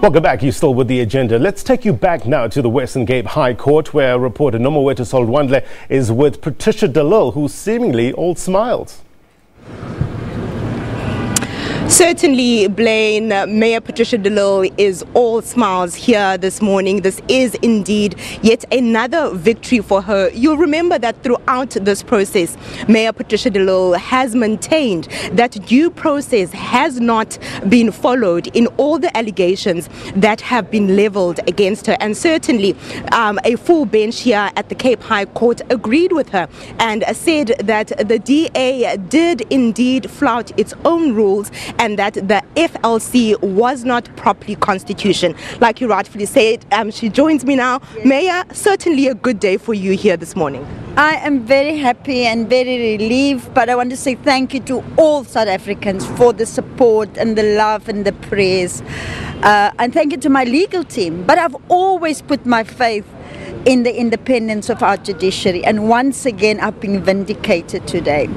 Welcome back. You're still with the agenda. Let's take you back now to the Western Cape High Court, where reporter Nomowethu Solwandle is with Patricia De Lille, who's seemingly all smiles. Certainly, Blaine, Mayor Patricia De Lille is all smiles here this morning. This is indeed yet another victory for her. You'll remember that throughout this process, Mayor Patricia De Lille has maintained that due process has not been followed in all the allegations that have been leveled against her. And certainly, a full bench here at the Cape High Court agreed with her and said that the DA did indeed flout its own rules and that the FLC was not properly constitution. Like you rightfully said, she joins me now. Yes. Mayor, certainly a good day for you here this morning. I am very happy and very relieved, but I want to say thank you to all South Africans for the support and the love and the praise. And thank you to my legal team. But I've always put my faith in the independence of our judiciary. And once again, I've been vindicated today.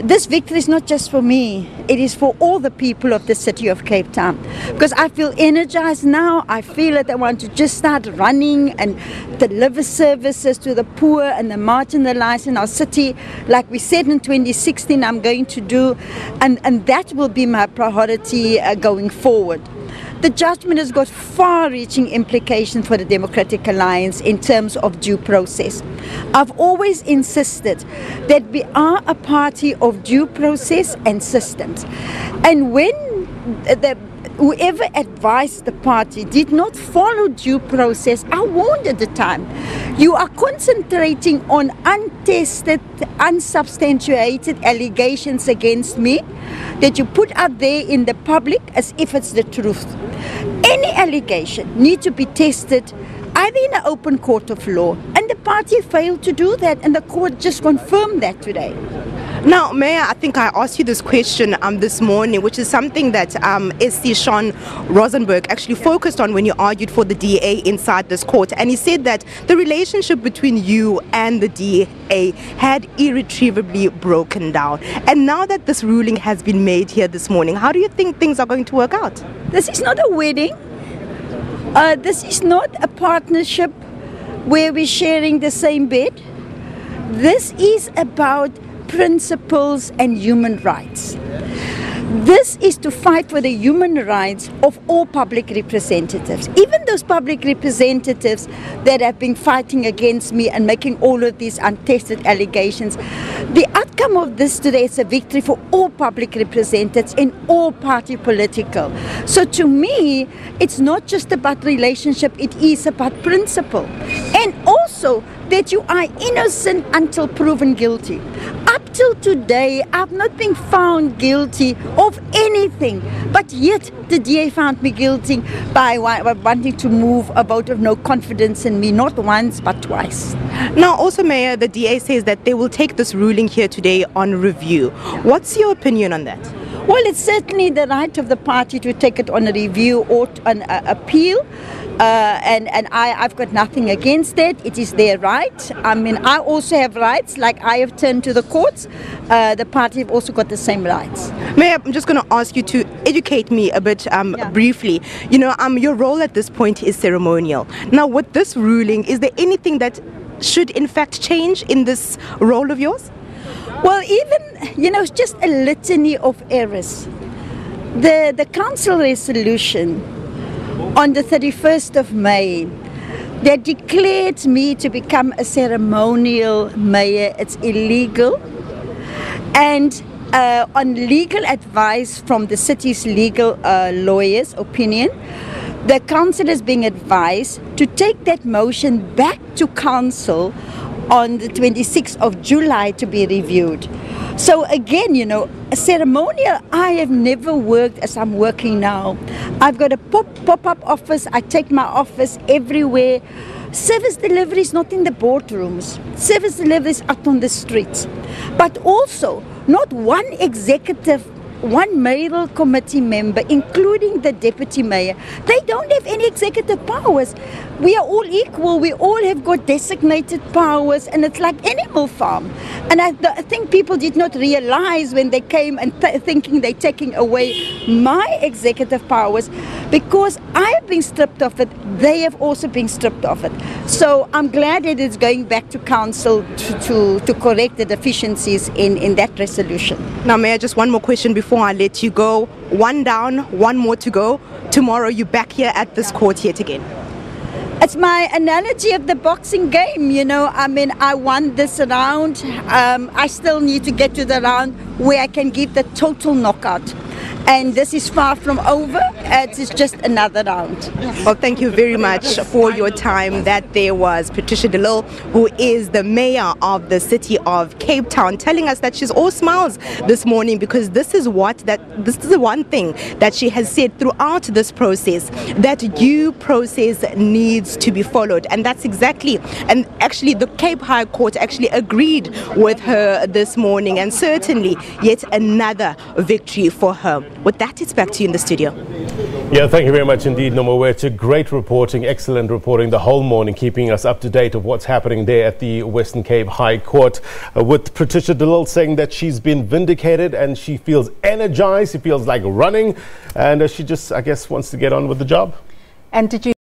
This victory is not just for me, it is for all the people of the city of Cape Town, because I feel energized now. I feel that I want to just start running and deliver services to the poor and the marginalized in our city, like we said in 2016 I'm going to do, and that will be my priority going forward. The judgment has got far-reaching implications for the Democratic Alliance in terms of due process. I've always insisted that we are a party of due process and systems. And when whoever advised the party did not follow due process, I warned at the time, you are concentrating on untested, unsubstantiated allegations against me that you put out there in the public as if it's the truth. Any allegation needs to be tested either in an open court of law, and the party failed to do that, and the court just confirmed that today. Now, Mayor, I think I asked you this question this morning, which is something that SC Sean Rosenberg actually focused on when you argued for the DA inside this court. And he said that the relationship between you and the DA had irretrievably broken down. And now that this ruling has been made here this morning, how do you think things are going to work out? This is not a wedding. This is not a partnership where we're sharing the same bed. This is about principles and human rights. This is to fight for the human rights of all public representatives, even those public representatives that have been fighting against me and making all of these untested allegations. The outcome of this today is a victory for all public representatives in all party political. So to me, it's not just about relationship, it is about principle. And also that you are innocent until proven guilty. Up till today, I've not been found guilty of anything, but yet the DA found me guilty by wanting to move a vote of no confidence in me, not once but twice. Now also, Mayor, the DA says that they will take this ruling here today on review. What's your opinion on that? Well, it's certainly the right of the party to take it on a review or an appeal. And I've got nothing against it. It is their right. I mean, I also have rights, like I have turned to the courts. The party have also got the same rights. Mayor, I'm just going to ask you to educate me a bit briefly. You know, your role at this point is ceremonial. Now, with this ruling, is there anything that should in fact change in this role of yours? Well, even, you know, it's just a litany of errors. The council resolution on the 31st of May, they declared me to become a ceremonial mayor. It's illegal. And on legal advice from the city's legal lawyers' opinion, the council is being advised to take that motion back to council on the 26th of July to be reviewed. So again, you know, a ceremonial, I have never worked as I'm working now. I've got a pop-up office. I take my office everywhere. Service delivery is not in the boardrooms. Service delivery is out on the streets. But also, not one executive one mayoral committee member, including the deputy mayor. They don't have any executive powers. We are all equal. We all have got designated powers, and it's like Animal Farm. And I think people did not realize when they came and thinking they're taking away my executive powers, because I have been stripped of it. They have also been stripped of it. So I'm glad that it's going back to council to correct the deficiencies in that resolution. Now, Mayor, just one more question before I let you go. One down, one more to go. Tomorrow you're back here at this court yet again. It's my analogy of the boxing game, you know. I mean, I won this round. I still need to get to the round where I can give the total knockout. And this is far from over. It is just another round. Well, thank you very much for your time. That there was Patricia De Lille, who is the mayor of the city of Cape Town, telling us that she's all smiles this morning, because this is the one thing that she has said throughout this process, that due process needs to be followed. And that's exactly, and actually the Cape High Court actually agreed with her this morning, and certainly yet another victory for her. With that, it's back to you in the studio. Yeah, thank you very much indeed, Nomawethu. Great reporting, excellent reporting the whole morning, keeping us up to date of what's happening there at the Western Cape High Court, with Patricia De Lille saying that she's been vindicated and she feels energized, she feels like running, and she just, I guess, wants to get on with the job. And did you